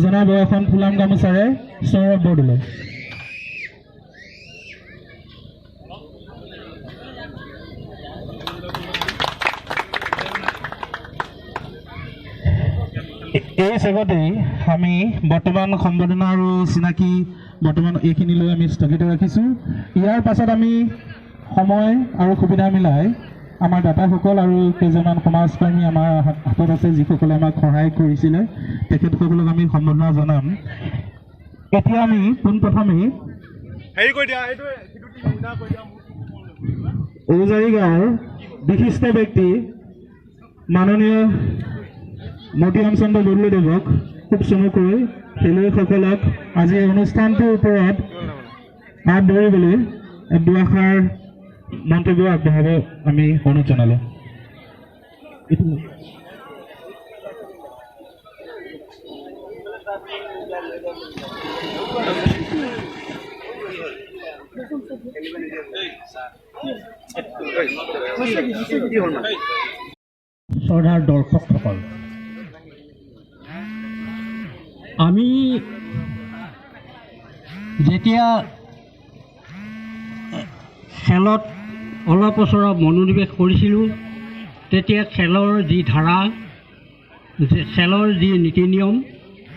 জনাব এখন ফুলাম গামোচাৰে সৌৰভ বৰদলৈ। এই চেগতেই আমি বৰ্তমান সম্বৰ্ধনা আৰু চিনাকি বৰ্তমান এইখিনিলৈ আমি স্থগিত ৰাখিছোঁ। ইয়াৰ পাছত আমি সময় আৰু সুবিধা মিলাই আমাৰ দাতাসকল আৰু কেইজনমান সমাজকৰ্মী আমাৰ হাতত আছে যিসকলে আমাক সহায় কৰিছিলে তেখেতসকলক আমি সম্বৰ্ধনা জনাম। এতিয়া আমি পোনপ্ৰথমে ঔজাৰী গাঁৱৰ বিশিষ্ট ব্যক্তি মাননীয় মতিৰাম চন্দ্ৰ বৰদলৈদেৱক খুব চমুকৈ খেলুৱৈসকলক আজি অনুষ্ঠানটোৰ ওপৰত হাত ধৰিবলৈ দুআষাৰ মন্তব্য আগবঢ়াব আমি অনুৰোধ জনালোঁ। শ্ৰদ্ধাৰ দৰ্শকসকল, আমি যেতিয়া খেলত অলপ ওচৰত মনোনিৱেশ কৰিছিলোঁ তেতিয়া খেলৰ যি ধাৰা, খেলৰ যি নীতি নিয়ম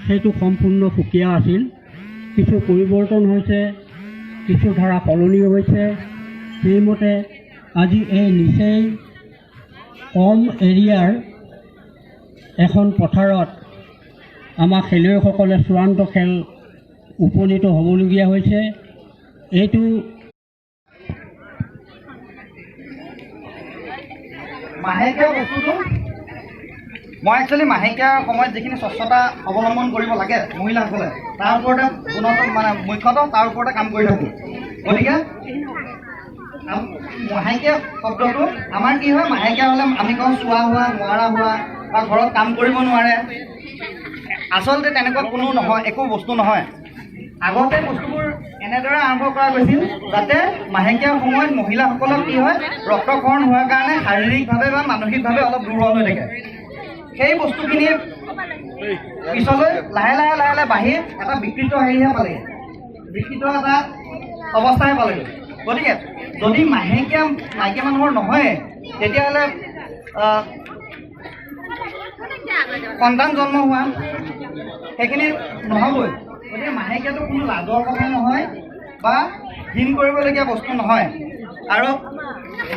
সেইটো সম্পূৰ্ণ সুকীয়া আছিল। কিছু পৰিৱৰ্তন হৈছে, কিছু ধাৰা সলনি হৈছে। সেইমতে আজি এই নিচেই কম এৰিয়াৰ এখন পথাৰত আমাৰ খেলুৱৈসকলে চূড়ান্ত খেল উপনীত হ'বলগীয়া হৈছে। এইটো মাহেকীয়া বস্তুটো মই একচুৱেলি মাহেকীয়া সময়ত যিখিনি স্বচ্ছতা অৱলম্বন কৰিব লাগে মহিলাসকলে তাৰ ওপৰতে মুখ্যতঃ তাৰ ওপৰতে কাম কৰি থাকোঁ। গতিকে মাহেকীয়া শব্দটো আমাৰ কি হয়, মাহেকীয়া হ'লে আমি কওঁ চোৱা হোৱা, নোৱাৰা হোৱা বা ঘৰত কাম কৰিব নোৱাৰে। আচলতে তেনেকুৱা কোনো নহয়, একো বস্তু নহয়। আগতে বস্তুবোৰ এনেদৰে আৰম্ভ কৰা গৈছিল যাতে মাহেকীয়া সময়ত মহিলাসকলক কি হয়, ৰক্তক্ষৰণ হোৱাৰ কাৰণে শাৰীৰিকভাৱে বা মানসিকভাৱে অলপ দুৰ্বল হৈ থাকে। সেই বস্তুখিনি পিছলৈ লাহে লাহে লাহে লাহে বাঢ়ি এটা বিকৃত হেৰিহে পালেগৈ, বিকৃত এটা অৱস্থাহে পালেগৈ। গতিকে যদি মাহেকীয়া মাইকী মানুহৰ নহয় তেতিয়াহ'লে সন্তান জন্ম হোৱা সেইখিনি নহ'বই। গতিকে মাহেকীয়াটো কোনো লাজৰ কথা নহয় বা ঘিণ কৰিবলগীয়া বস্তু নহয়। আৰু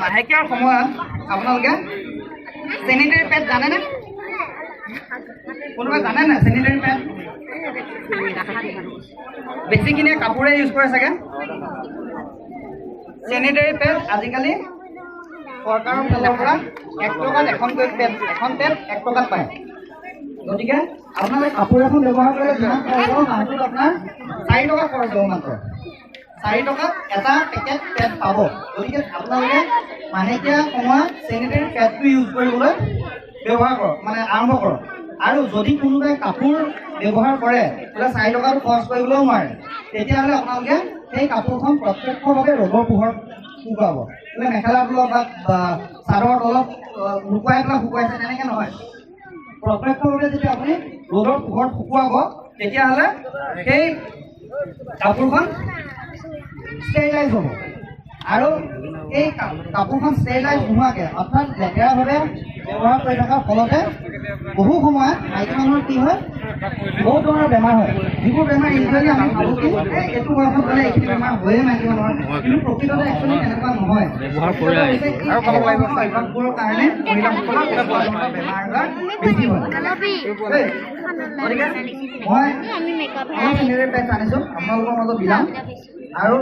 মাহেকীয়াৰ সময়ত আপোনালোকে চেনিটেৰী পেড জানেনে? কোনোবাই জানে নাই চেনিটেৰী পেড? বেছিখিনিয়ে কাপোৰে ইউজ কৰে চাগে। চেনিটেৰী পেড আজিকালি চৰকাৰৰ ফালৰ পৰা 1 টকাত এখন পেড 1 টকাত পায়। গতিকে আপোনালোকে কাপোৰ এখন ব্যৱহাৰ কৰিলে যিমান খৰচ হ'ব মাহটোত আপোনাৰ 4 টকা খৰচ হ'ব মাত্ৰ। 4 টকাত এটা পেকেট পেড পাব। গতিকে আপোনালোকে মাহেকীয়া সময়ত চেনিটেৰী পেডটো ইউজ কৰিবলৈ ব্যৱহাৰ কৰক, আৰম্ভ কৰক। আৰু যদি কোনোবাই কাপোৰ ব্যৱহাৰ কৰে বোলে 4 টকাটো খৰচ কৰিবলৈও নোৱাৰে তেতিয়াহ'লে আপোনালোকে সেই কাপোৰখন প্ৰত্যক্ষভাৱে ৰ'দৰ পোহৰত শুকুৱাব। বোলে মেখেলা তলত বা চাদৰ তলত শুকুৱাই পেলাই শুকুৱাইছে তেনেকৈ নহয়। প্ৰত্যক্ষভাৱে যদি আপুনি ৰ'দৰ পোহৰত শুকুৱাব তেতিয়াহ'লে সেই কাপোৰখন ষ্টেৰিলাইজ হ'ব। আৰু এই কাপোৰখন ষ্টেৰিলাইজ নোহোৱাকৈ অৰ্থাৎ লেতেৰাভাৱে ব্যৱহাৰ কৰি থকাৰ ফলতে বহু সময়ত মাইকী মানুহৰ কি হয়, বহুত ধৰণৰ বেমাৰ হয়। যিবোৰ বেমাৰ ইউজুৱেলি আমি ভাবোঁ কি এইটো বয়সত গ'লে এইখিনি বেমাৰ হয়েই মাইকী মানুহৰ, কিন্তু প্ৰকৃততে একচুৱেলি তেনেকুৱা নহয়। অভ্যাসবোৰৰ কাৰণে মহিলাসকলৰ বেমাৰ বেছি হয়। গতিকে মই চেনিটেৰী পেড আনিছোঁ আপোনালোকৰ মাজত বিলাম। আৰু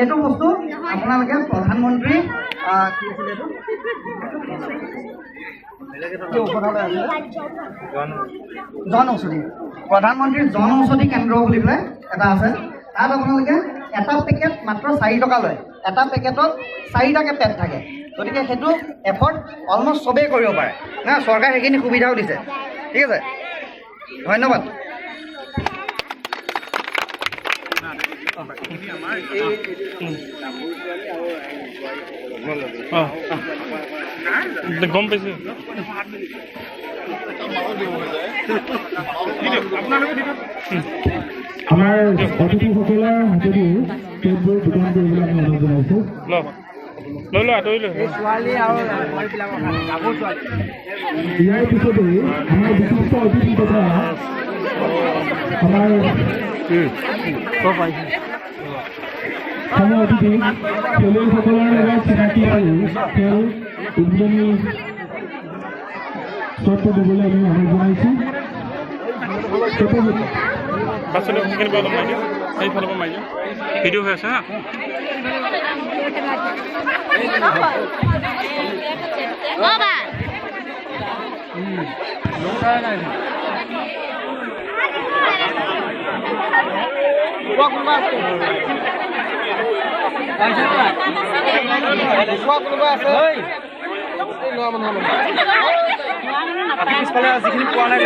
এইটো বস্তু আপোনালোকে প্ৰধানমন্ত্ৰী জন ঔষধি, প্ৰধানমন্ত্ৰীৰ জন ঔষধি কেন্দ্ৰ বুলি পেলাই এটা আছে। তাত আপোনালোকে এটা পেকেট মাত্ৰ 4 টকা লয়। এটা পেকেটত 4টাকৈ পেড থাকে। গতিকে সেইটো এফৰ্ড অলমষ্ট চবেই কৰিব পাৰে না, চৰকাৰে সেইখিনি সুবিধাও দিছে। ঠিক আছে, ধন্যবাদ। গম পাইছোঁ। আমাৰ অতিথিসকলৰ হাতেদি কেকবোৰ যোগান কৰিবলৈ আমি অনুৰোধ জনাইছোঁ। ইয়াৰ পিছতেই আমাৰ বিশিষ্ট অতিথি তথা আমাৰ সময় অতিথি খেলুৱৈসকলৰ লগত চিনাকি আৰু খেল উদ্বোধনী শ্বটটো দিবলৈ আমি অনুৰোধ জনাইছোঁ। ভিডিঅ' হৈ আছে হা যিখিনি পোৱা নাই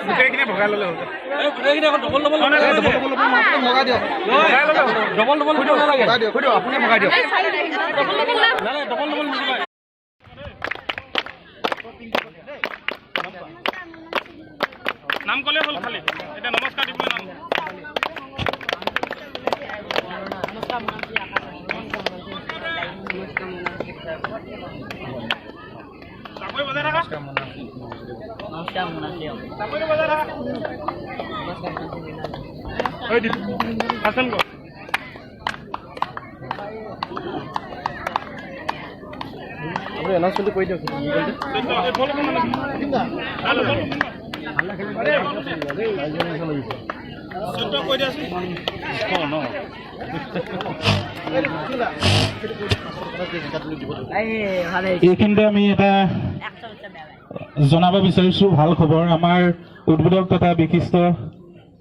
গোটেইখিনি ভগাই ল'লে হ'ল আপুনি ভগাই দিয়ক নাম ক'লে হ'ল খালি এতিয়া নমস্কাৰ দিব নাম এনাউন্সমেন্ট কৰি দিয়ক এইখিনিতে আমি এটা জনাব বিচাৰিছোঁ ভাল খবৰ। আমাৰ উদ্বোধক তথা বিশিষ্ট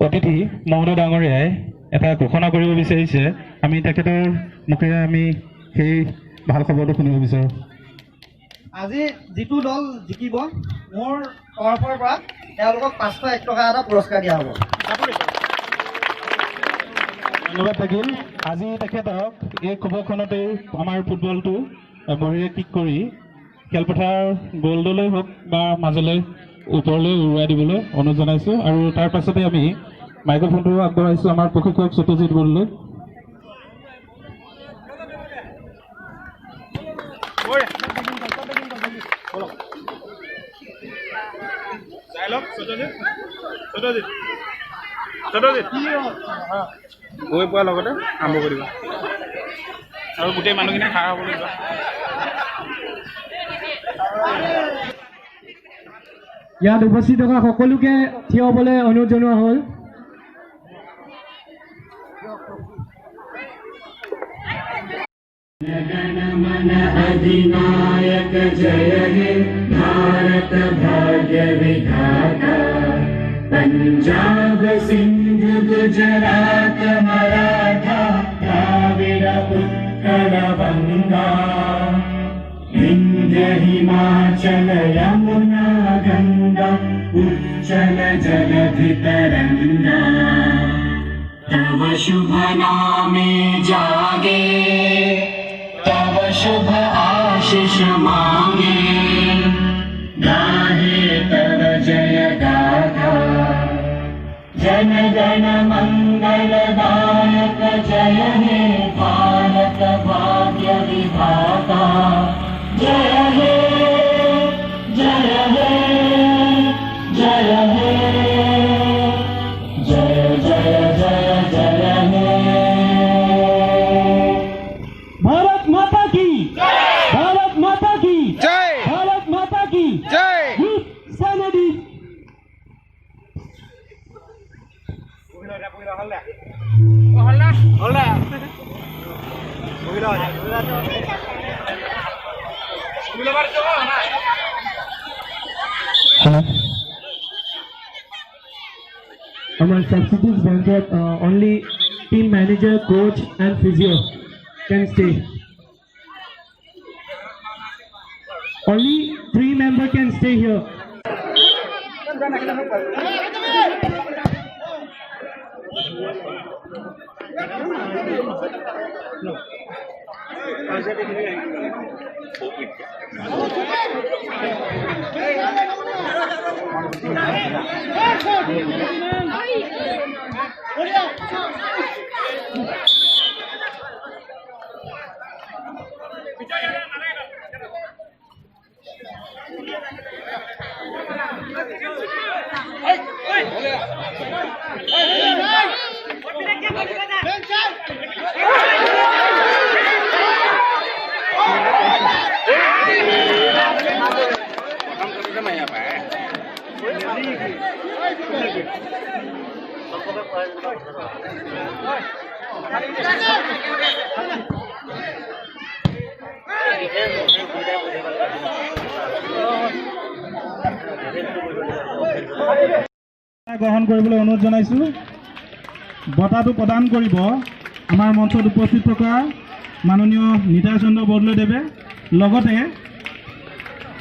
অতিথি মহোদয় ডাঙৰীয়াই এটা ঘোষণা কৰিব বিচাৰিছে। আমি তেখেতৰ মুখেৰে আমি সেই ভাল খবৰটো শুনিব বিচাৰোঁ। আজি যিটো দল জিকিব মোৰ তৰফৰ পৰা তেওঁলোকক 501 টকা এটা পুৰস্কাৰ দিয়া হ'ব। ধন্যবাদ থাকিল। আজি তেখেতক এই খবৰখনতেই আমাৰ ফুটবলটো বঢ়িয়াকৈ কিক কৰি খেলপথাৰ গ'ল্ডলৈ হওক বা মাজলৈ ওপৰলৈ উৰুৱাই দিবলৈ অনুৰোধ জনাইছোঁ। আৰু তাৰ পাছতে আমি মাইক্ৰফোনটো আগবঢ়াইছোঁ আমাৰ প্ৰশিক্ষক সত্যজিৎ বৰুৱালৈ। গৈ পোৱাৰ লগতে আৰম্ভ কৰিবা আৰু গোটেই মানুহখিনি খাৰ হ'বলৈ যোৱা। ইয়াত উপস্থিত থকা সকলোকে থিয় হ'বলৈ অনুৰোধ জনোৱা হ'ল। जनगणमन अधिनायक जय हे भारत भाग्य विधाता पंजाब सिंध गुजरात मराठा द्राविड़ उत्कल बंगा विंध्य हिमाचल यमुना गंगा उच्चल जलधि तरंगा तव शुभ नामे जागे तव शुभ आशीष मांगे गाहे तव जय गाथा जन गण मंगल दायक जय हे भारत भाग्य विधाता जय हे जय हे जय हे जय जय जय जय हे भारत माता की भारत माता की जय भारत माता की जय सैनिक Our subsidies banquet, only team manager, coach and physio can stay. Only 3 members can stay here. গ্ৰহণ কৰিবলৈ অনুৰোধ জনাইছোঁ। বঁটাটো প্ৰদান কৰিব আমাৰ মঞ্চত উপস্থিত থকা মাননীয় নিতাই চন্দ্ৰ বৰদলৈদেৱে। লগতে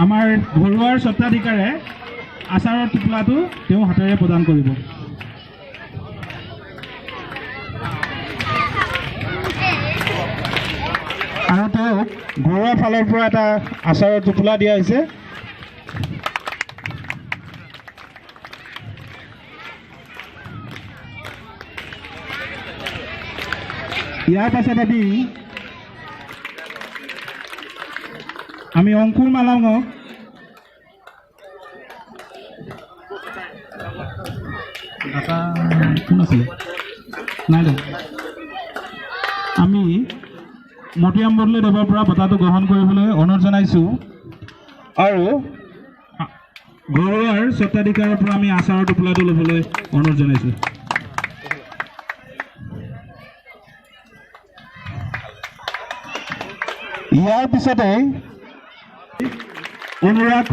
আমাৰ ঘৰুৱাৰ স্বত্বাধিকাৰে আচাৰৰ টোপোলাটো তেওঁ হাতেৰে প্ৰদান কৰিব। আৰু তেওঁক ঘৰুৱা ফালৰ পৰা এটা আচাৰৰ টোপোলা দিয়া হৈছে। ইয়াৰ পাছত আমি অংকুৰ মালঙক কোন আছিলে নাই দে আমি মতিৰাম বৰদলৈদেৱৰ পৰা বঁটাটো গ্ৰহণ কৰিবলৈ অনুৰোধ জনাইছোঁ। আৰু ঘৰুৱাৰ স্বত্বাধিকাৰৰ পৰা আমি আচাৰৰ টোপোলাটো ল'বলৈ অনুৰোধ জনাইছোঁ। ইয়াৰ পিছতে অনুৰাগ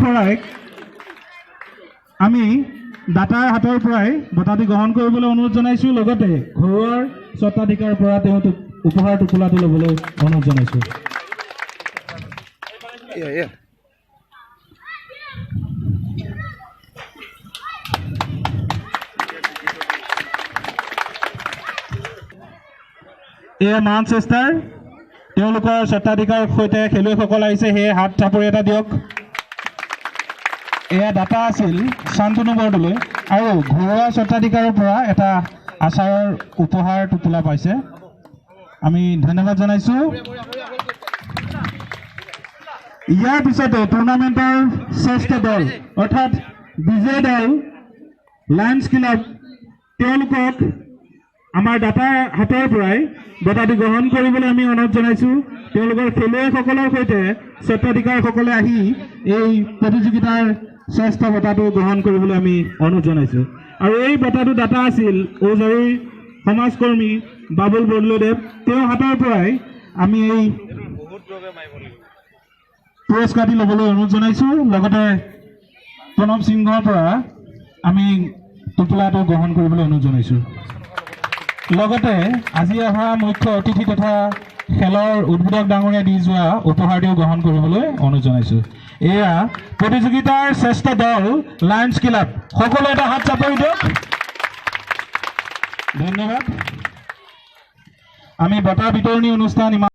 খৰাইক আমি দাতাৰ হাতৰ পৰাই বঁটাটো গ্ৰহণ কৰিবলৈ অনুৰোধ জনাইছোঁ। লগতে ঘৰুৱাৰ স্বত্বাধিকাৰৰ পৰা তেওঁ উপহাৰ টোপোলাটো ল'বলৈ অনুৰোধ জনাইছোঁ। এয়া মানচেষ্টাৰ, তেওঁলোকৰ স্বত্বাধিকাৰৰ সৈতে খেলুৱৈসকল আহিছে, সেয়ে হাত চাপৰি এটা দিয়ক। এয়া দাতা আছিল শান্তনু বৰদলৈ আৰু ঘৰুৱা স্বত্বাধিকাৰৰ পৰা এটা আচাৰৰ উপহাৰ টোপোলা পাইছে। আমি ধন্যবাদ জনাইছোঁ। ইয়াৰ পিছতে টুৰ্ণামেণ্টৰ শ্ৰেষ্ঠ দল অৰ্থাৎ বিজয় দল লায়ন্স ক্লাব, তেওঁলোকক আমাৰ দাতাৰ হাতৰ পৰাই বঁটাটো গ্ৰহণ কৰিবলৈ আমি অনুৰোধ জনাইছোঁ। তেওঁলোকৰ খেলুৱৈসকলৰ সৈতে স্বত্বাধিকাৰসকলে আহি এই প্ৰতিযোগিতাৰ শ্ৰেষ্ঠ বঁটাটো গ্ৰহণ কৰিবলৈ আমি অনুৰোধ জনাইছোঁ। আৰু এই বঁটাটো দাতা আছিল ঔজাৰীৰ সমাজকৰ্মী বাবুল বৰদলৈদেৱ। তেওঁৰ হাতৰ পৰাই আমি এই পুৰস্কাৰটি ল'বলৈ অনুৰোধ জনাইছোঁ। লগতে প্ৰণৱ সিংহৰ পৰা আমি টোপোলাটো গ্ৰহণ কৰিবলৈ অনুৰোধ জনাইছোঁ। লগতে আজি অহা মুখ্য অতিথি তথা খেলৰ উদ্বোধক ডাঙৰীয়া দি যোৱা উপহাৰটিও গ্ৰহণ কৰিবলৈ অনুৰোধ জনাইছোঁ। এয়া প্ৰতিযোগিতাৰ শ্ৰেষ্ঠ দল লায়ন্স ক্লাব। সকলো এটা হাত চাপৰি দিয়ক। ধন্যবাদ। আমি বঁটা বিতৰণী অনুষ্ঠান